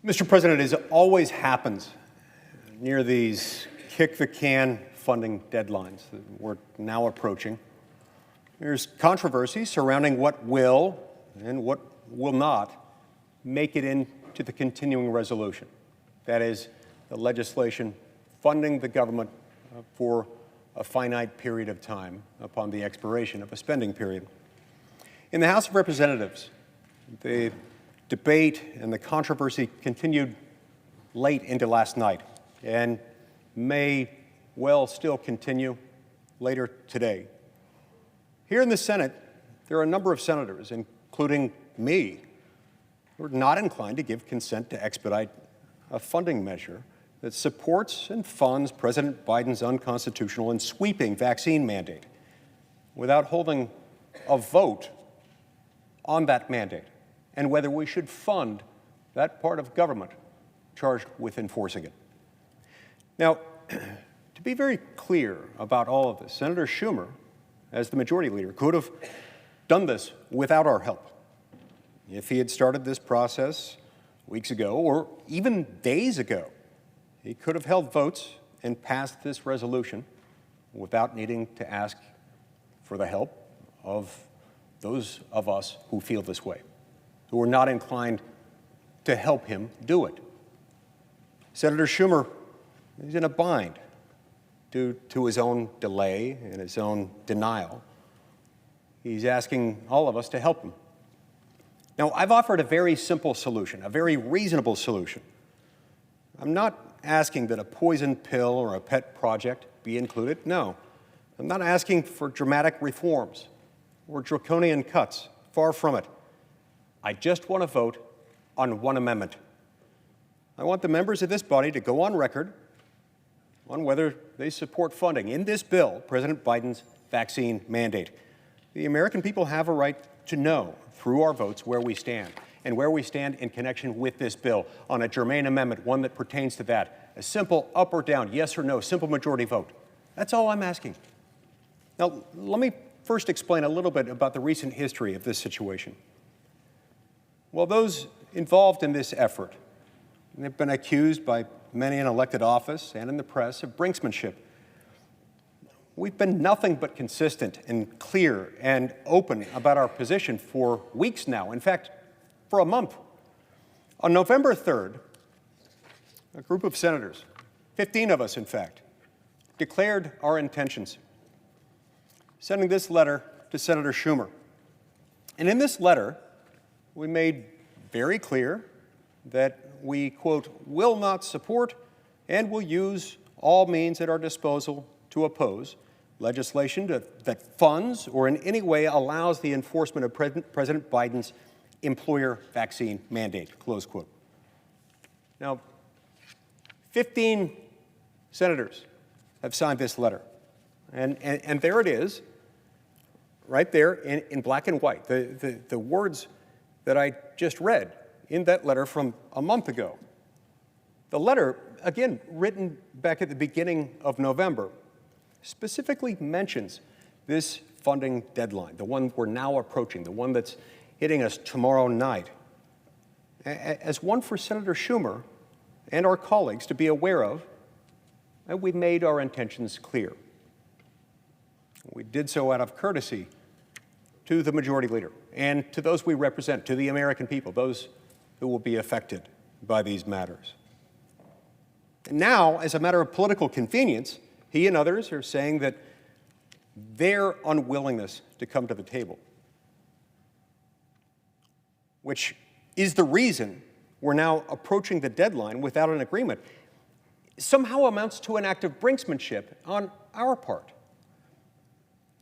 Mr. President, as always happens near these kick-the-can funding deadlines that we're now approaching, there's controversy surrounding what will and what will not make it into the continuing resolution. That is, the legislation funding the government for a finite period of time upon the expiration of a spending period. In the House of Representatives, the debate and the controversy continued late into last night and may well still continue later today. Here in the Senate, there are a number of senators, including me, who are not inclined to give consent to expedite a funding measure that supports and funds President Biden's unconstitutional and sweeping vaccine mandate without holding a vote on that mandate and whether we should fund that part of government charged with enforcing it. Now, to be very clear about all of this, Senator Schumer, as the majority leader, could have done this without our help. If he had started this process weeks ago or even days ago, he could have held votes and passed this resolution without needing to ask for the help of those of us who feel this way, who are not inclined to help him do it. Senator Schumer is in a bind due to his own delay and his own denial. He's asking all of us to help him. Now, I've offered a very simple solution, a very reasonable solution. I'm not asking that a poison pill or a pet project be included. No, I'm not asking for dramatic reforms or draconian cuts. Far from it. I just want to vote on one amendment. I want the members of this body to go on record on whether they support funding in this bill President Biden's vaccine mandate. The American people have a right to know through our votes where we stand, and where we stand in connection with this bill on a germane amendment, one that pertains to that. A simple up or down, yes or no, simple majority vote. That's all I'm asking. Now, let me first explain a little bit about the recent history of this situation. Well, those involved in this effort have been accused by many in elected office and in the press of brinksmanship. We've been nothing but consistent and clear and open about our position for weeks now, in fact, for a month. On November 3rd, a group of senators, 15 of us in fact, declared our intentions, sending this letter to Senator Schumer. And in this letter, we made very clear that we, quote, will not support and will use all means at our disposal to oppose legislation that funds or in any way allows the enforcement of President Biden's employer vaccine mandate, close quote. Now, 15 senators have signed this letter. And there it is, right there in black and white, the words that I just read in that letter from a month ago. The letter, again, written back at the beginning of November, specifically mentions this funding deadline, the one we're now approaching, the one that's hitting us tomorrow night, as one for Senator Schumer and our colleagues to be aware of, and we made our intentions clear. We did so out of courtesy to the majority leader and to those we represent, to the American people, those who will be affected by these matters. And now, as a matter of political convenience, he and others are saying that their unwillingness to come to the table, which is the reason we're now approaching the deadline without an agreement, somehow amounts to an act of brinksmanship on our part.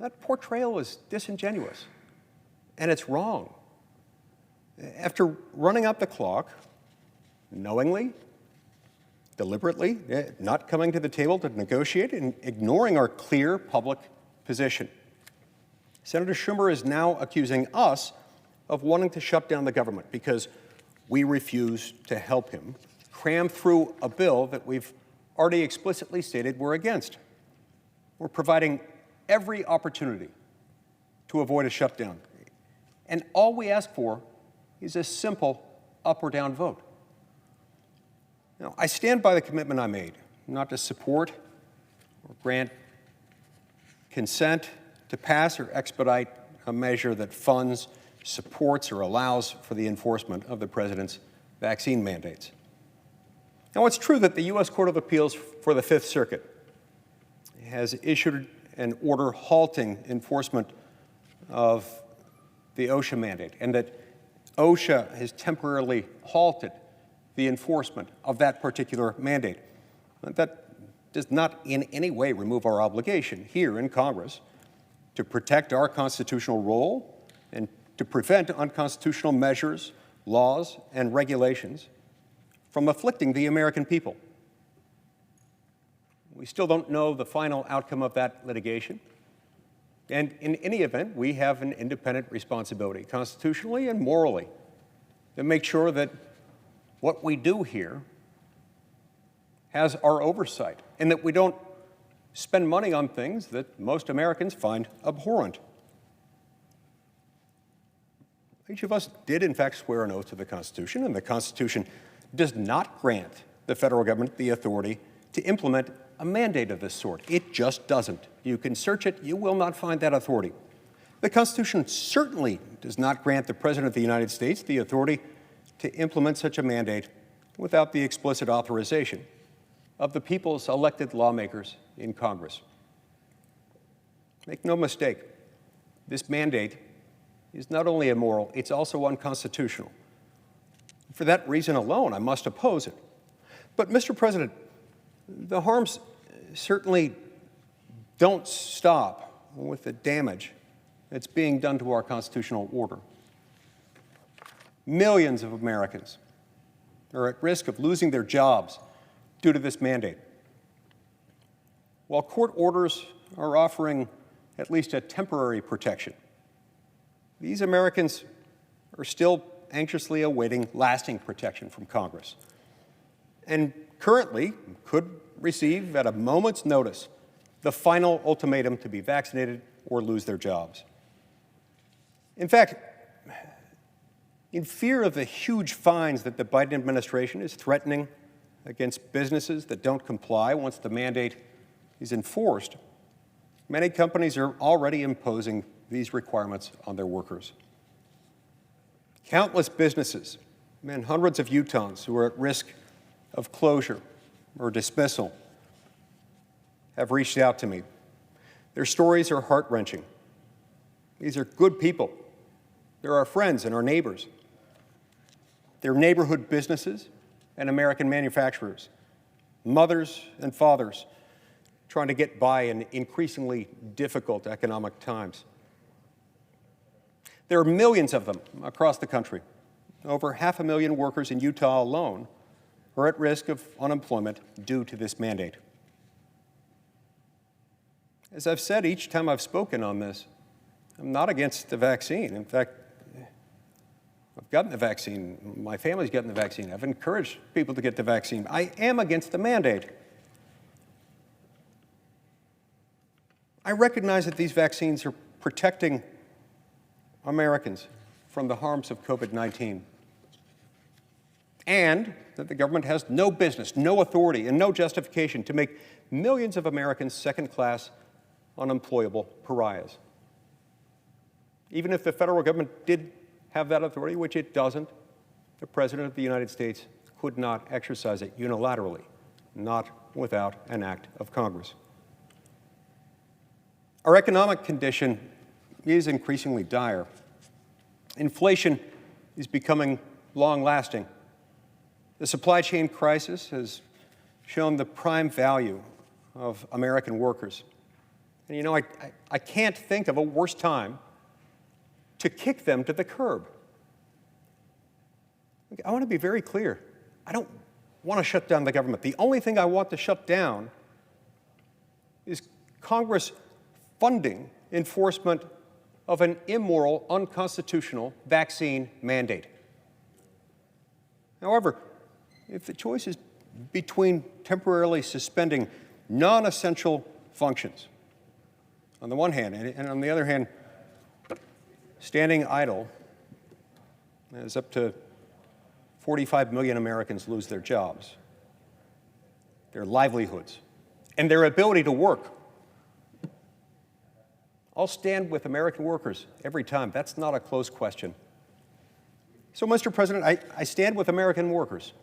That portrayal is disingenuous, and it's wrong. After running out the clock, knowingly, deliberately, not coming to the table to negotiate and ignoring our clear public position, Senator Schumer is now accusing us of wanting to shut down the government because we refuse to help him cram through a bill that we've already explicitly stated we're against. We're providing every opportunity to avoid a shutdown. And all we ask for is a simple up or down vote. Now, I stand by the commitment I made not to support or grant consent to pass or expedite a measure that funds, supports, or allows for the enforcement of the President's vaccine mandates. Now, it's true that the U.S. Court of Appeals for the Fifth Circuit has issued an order halting enforcement of the OSHA mandate, and that OSHA has temporarily halted the enforcement of that particular mandate. That does not in any way remove our obligation here in Congress to protect our constitutional role and to prevent unconstitutional measures, laws, and regulations from afflicting the American people. We still don't know the final outcome of that litigation. And in any event, we have an independent responsibility, constitutionally and morally, to make sure that what we do here has our oversight and that we don't spend money on things that most Americans find abhorrent. Each of us did, in fact, swear an oath to the Constitution, and the Constitution does not grant the federal government the authority to implement a mandate of this sort. It just doesn't. You can search it, you will not find that authority. The Constitution certainly does not grant the President of the United States the authority to implement such a mandate without the explicit authorization of the people's elected lawmakers in Congress. Make no mistake, this mandate is not only immoral, it's also unconstitutional. For that reason alone, I must oppose it. But, Mr. President, the harms certainly don't stop with the damage that's being done to our constitutional order. Millions of Americans are at risk of losing their jobs due to this mandate. While court orders are offering at least a temporary protection, these Americans are still anxiously awaiting lasting protection from Congress, and currently could receive at a moment's notice the final ultimatum to be vaccinated or lose their jobs. In fact, in fear of the huge fines that the Biden administration is threatening against businesses that don't comply once the mandate is enforced, many companies are already imposing these requirements on their workers. Countless businesses and hundreds of Utahns who are at risk of closure or dismissal have reached out to me. Their stories are heart-wrenching. These are good people. They're our friends and our neighbors. They're neighborhood businesses and American manufacturers, mothers and fathers trying to get by in increasingly difficult economic times. There are millions of them across the country. Over 500,000 workers in Utah alone are at risk of unemployment due to this mandate. As I've said each time I've spoken on this, I'm not against the vaccine. In fact, I've gotten the vaccine. My family's gotten the vaccine. I've encouraged people to get the vaccine. I am against the mandate. I recognize that these vaccines are protecting Americans from the harms of COVID-19, and that the government has no business, no authority, and no justification to make millions of Americans second-class, unemployable pariahs. Even if the federal government did have that authority, which it doesn't, the President of the United States could not exercise it unilaterally, not without an act of Congress. Our economic condition is increasingly dire. Inflation is becoming long-lasting. The supply chain crisis has shown the prime value of American workers. And you know, I can't think of a worse time to kick them to the curb. I want to be very clear. I don't want to shut down the government. The only thing I want to shut down is Congress funding enforcement of an immoral, unconstitutional vaccine mandate. However, if the choice is between temporarily suspending non-essential functions, on the one hand, and on the other hand, standing idle as up to 45 million Americans lose their jobs, their livelihoods, and their ability to work. I'll stand with American workers every time. That's not a close question. So, Mr. President, I stand with American workers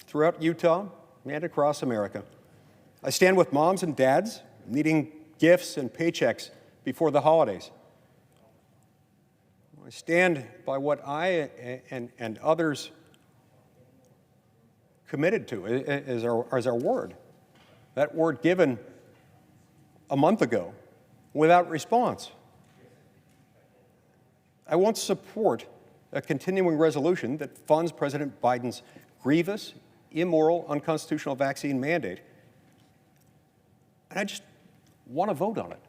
throughout Utah and across America. I stand with moms and dads needing gifts and paychecks before the holidays. I stand by what I and others committed to as our word. That word given a month ago without response. I won't support a continuing resolution that funds President Biden's grievous, immoral, unconstitutional vaccine mandate. And I just want to vote on it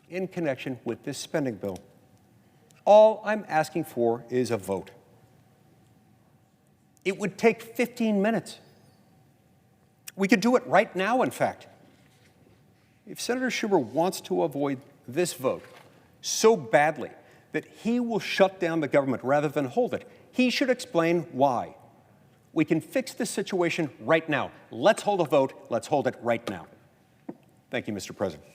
in connection with this spending bill. All I'm asking for is a vote. It would take 15 minutes. We could do it right now, in fact. If Senator Schumer wants to avoid this vote so badly that he will shut down the government rather than hold it, he should explain why. We can fix this situation right now. Let's hold a vote. Let's hold it right now. Thank you, Mr. President.